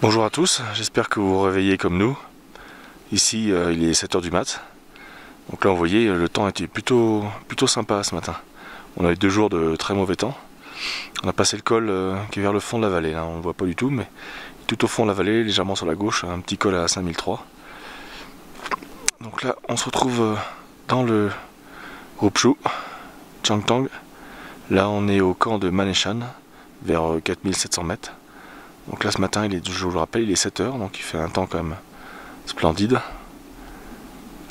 Bonjour à tous, j'espère que vous vous réveillez comme nous. Ici il est 7 h du mat. Donc là vous voyez le temps était plutôt sympa ce matin. On a eu 2 jours de très mauvais temps. On a passé le col qui est vers le fond de la vallée, là on ne le voit pas du tout, mais tout au fond de la vallée, légèrement sur la gauche, un petit col à 5003. Donc là on se retrouve dans le groupe Chou, Changtang. Là on est au camp de Maneshan, vers 4700 mètres. Donc là ce matin, je vous le rappelle, il est 7 h, donc il fait un temps quand même splendide.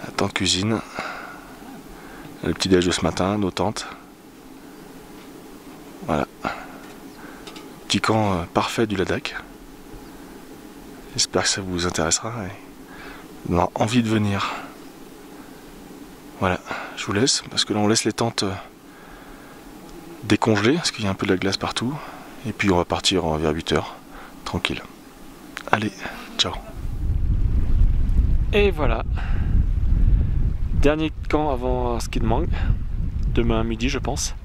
La tente cuisine, le petit déj de ce matin, nos tentes. Voilà. Petit camp parfait du Ladakh. J'espère que ça vous intéressera et on a envie de venir. Voilà, je vous laisse, parce que là on laisse les tentes décongelées, parce qu'il y a un peu de la glace partout. Et puis on va partir vers 8 h. Tranquille. Allez, ciao. Et voilà. Dernier camp avant ski de Mang. Demain midi je pense.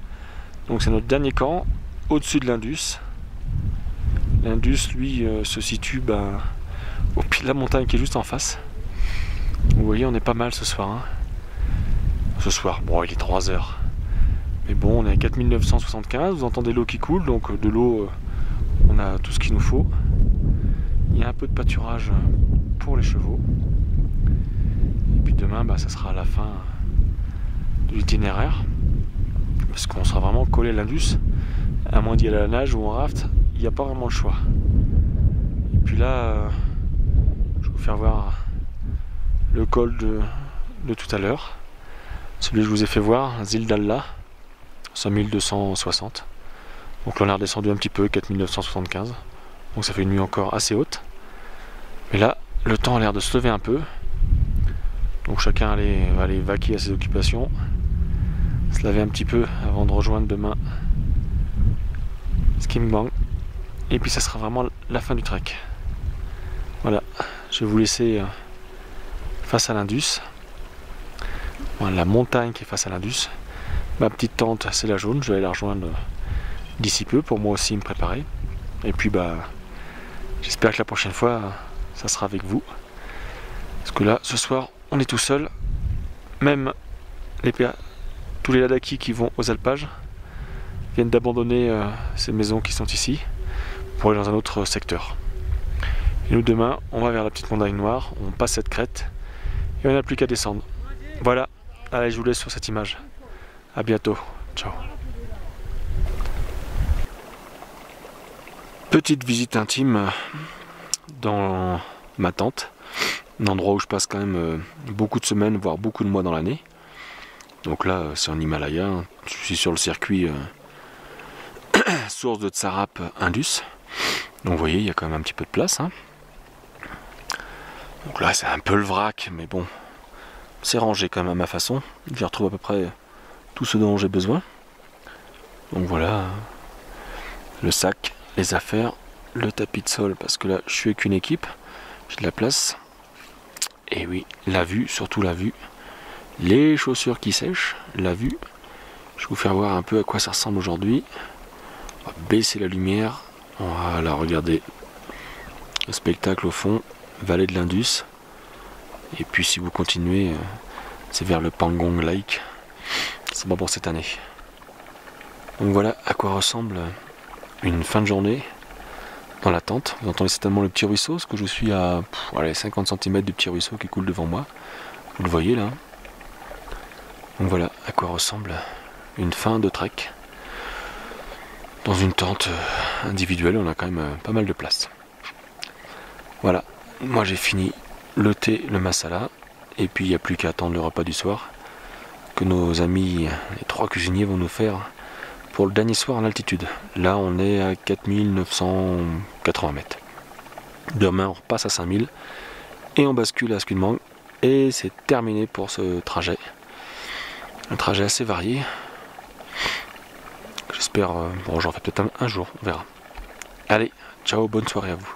Donc c'est notre dernier camp au-dessus de l'Indus. L'Indus lui se situe au pied de la montagne qui est juste en face. Vous voyez on est pas mal ce soir. Hein. Ce soir, bon il est 3 h. Mais bon on est à 4975, vous entendez l'eau qui coule, donc de l'eau on a tout ce qu'il nous faut. Il y a un peu de pâturage pour les chevaux. Et puis demain, ça sera la fin de l'itinéraire. Parce qu'on sera vraiment collé à l'Indus. À moins d'y aller à la nage ou en raft, il n'y a pas vraiment le choix. Et puis là, je vais vous faire voir le col de tout à l'heure. Celui que je vous ai fait voir, Zil d'Allah, 5260. Donc là on est redescendu un petit peu, 4975. Donc ça fait une nuit encore assez haute. Mais là, le temps a l'air de se lever un peu. Donc chacun va aller vaquer à ses occupations. Se laver un petit peu avant de rejoindre demain Skimgang. Et puis ça sera vraiment la fin du trek. Voilà, je vais vous laisser face à l'Indus. Voilà, la montagne qui est face à l'Indus. Ma petite tente, c'est la jaune, je vais aller la rejoindre d'ici peu pour moi aussi me préparer. Et puis j'espère que la prochaine fois ça sera avec vous. Parce que là ce soir on est tout seul. Même tous les Ladakhis qui vont aux alpages viennent d'abandonner ces maisons qui sont ici pour aller dans un autre secteur. Et nous demain on va vers la petite montagne noire, on passe cette crête et on n'a plus qu'à descendre. Voilà, allez je vous laisse sur cette image. A bientôt, ciao. Petite visite intime dans ma tente, un endroit où je passe quand même beaucoup de semaines, voire beaucoup de mois dans l'année. Donc là c'est en Himalaya, je suis sur le circuit source de Tsarap Indus. Donc vous voyez il y a quand même un petit peu de place. Hein. Donc là c'est un peu le vrac, mais bon, c'est rangé quand même à ma façon. J'y retrouve à peu près tout ce dont j'ai besoin. Donc voilà, le sac, les affaires, le tapis de sol, parce que là je suis avec une équipe, j'ai de la place. Et oui, la vue, surtout la vue. Les chaussures qui sèchent, la vue. Je vais vous faire voir un peu à quoi ça ressemble aujourd'hui. On va baisser la lumière. Voilà, regardez le spectacle au fond, vallée de l'Indus. Et puis si vous continuez, c'est vers le Pangong Lake. C'est bon pour cette année. Donc voilà à quoi ressemble une fin de journée dans la tente. Vous entendez certainement le petit ruisseau, parce que je suis à 50 cm du petit ruisseau qui coule devant moi. Vous le voyez là. Donc voilà à quoi ressemble une fin de trek. Dans une tente individuelle, on a quand même pas mal de place. Voilà, moi j'ai fini le thé, le masala, et puis il n'y a plus qu'à attendre le repas du soir que nos amis, les 3 cuisiniers, vont nous faire pour le dernier soir en altitude. Là on est à 4980 mètres. Demain on repasse à 5000 et on bascule à Skimgang et c'est terminé pour ce trajet. Un trajet assez varié. J'espère, bon j'en fais peut-être un jour, on verra. Allez, ciao, bonne soirée à vous.